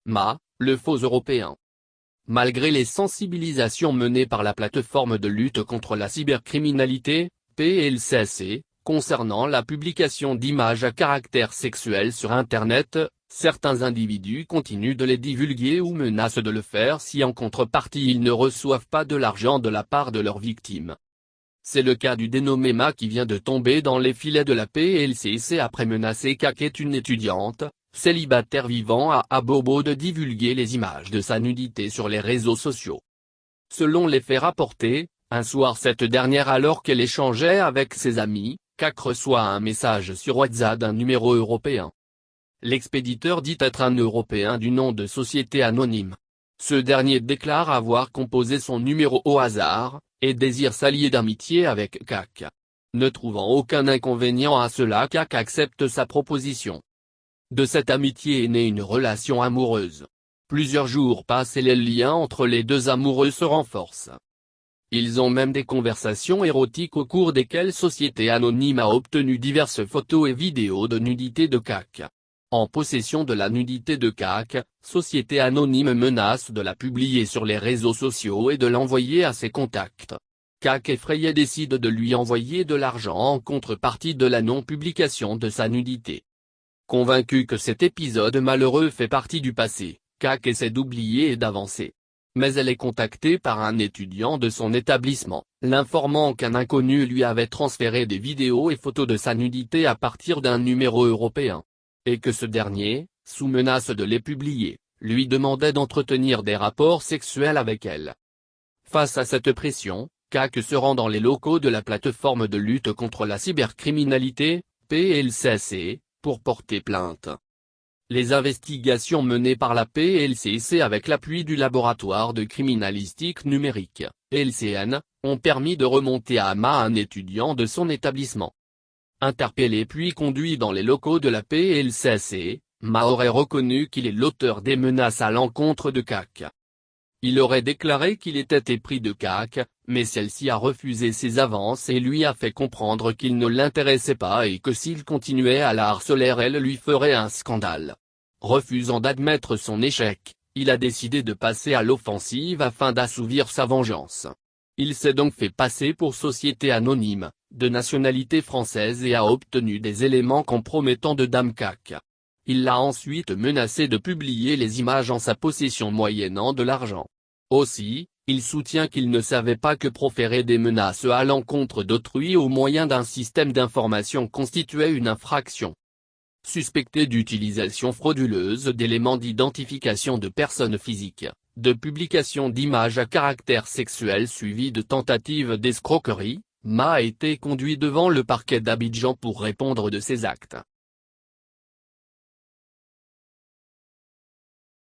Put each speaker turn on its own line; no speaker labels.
Ma, le faux européen. Malgré les sensibilisations menées par la plateforme de lutte contre la cybercriminalité, PLCSC, concernant la publication d'images à caractère sexuel sur Internet, certains individus continuent de les divulguer ou menacent de le faire si en contrepartie ils ne reçoivent pas de l'argent de la part de leurs victimes. C'est le cas du dénommé Ma qui vient de tomber dans les filets de la PLCC après menacer Kak est une étudiante, célibataire vivant à Abobo de divulguer les images de sa nudité sur les réseaux sociaux. Selon les faits rapportés, un soir cette dernière alors qu'elle échangeait avec ses amis, Kak reçoit un message sur WhatsApp d'un numéro européen. L'expéditeur dit être un Européen du nom de Société Anonyme. Ce dernier déclare avoir composé son numéro au hasard, et désire s'allier d'amitié avec Kak. Ne trouvant aucun inconvénient à cela, Kak accepte sa proposition. De cette amitié est née une relation amoureuse. Plusieurs jours passent et les liens entre les deux amoureux se renforcent. Ils ont même des conversations érotiques au cours desquelles Société Anonyme a obtenu diverses photos et vidéos de nudité de Kak. En possession de la nudité de Kak, Société Anonyme menace de la publier sur les réseaux sociaux et de l'envoyer à ses contacts. Kak effrayé décide de lui envoyer de l'argent en contrepartie de la non-publication de sa nudité. Convaincu que cet épisode malheureux fait partie du passé, Kak essaie d'oublier et d'avancer. Mais elle est contactée par un étudiant de son établissement, l'informant qu'un inconnu lui avait transféré des vidéos et photos de sa nudité à partir d'un numéro européen. Et que ce dernier, sous menace de les publier, lui demandait d'entretenir des rapports sexuels avec elle. Face à cette pression, Kak se rend dans les locaux de la plateforme de lutte contre la cybercriminalité, PLCC, pour porter plainte. Les investigations menées par la PLCC avec l'appui du laboratoire de criminalistique numérique, LCN, ont permis de remonter à Ma un étudiant de son établissement. Interpellé puis conduit dans les locaux de la PLCC, Ma aurait reconnu qu'il est l'auteur des menaces à l'encontre de Kak. Il aurait déclaré qu'il était épris de Kak, mais celle-ci a refusé ses avances et lui a fait comprendre qu'il ne l'intéressait pas et que s'il continuait à la harceler elle lui ferait un scandale. Refusant d'admettre son échec, il a décidé de passer à l'offensive afin d'assouvir sa vengeance. Il s'est donc fait passer pour Société Anonyme, de nationalité française et a obtenu des éléments compromettants de Dame Kak. Il l'a ensuite menacé de publier les images en sa possession moyennant de l'argent. Aussi, il soutient qu'il ne savait pas que proférer des menaces à l'encontre d'autrui au moyen d'un système d'information constituait une infraction. Suspecté d'utilisation frauduleuse d'éléments d'identification de personnes physiques, de publication d'images à caractère sexuel suivies de tentatives d'escroquerie, Ma a été conduit devant le parquet d'Abidjan pour répondre de ses actes.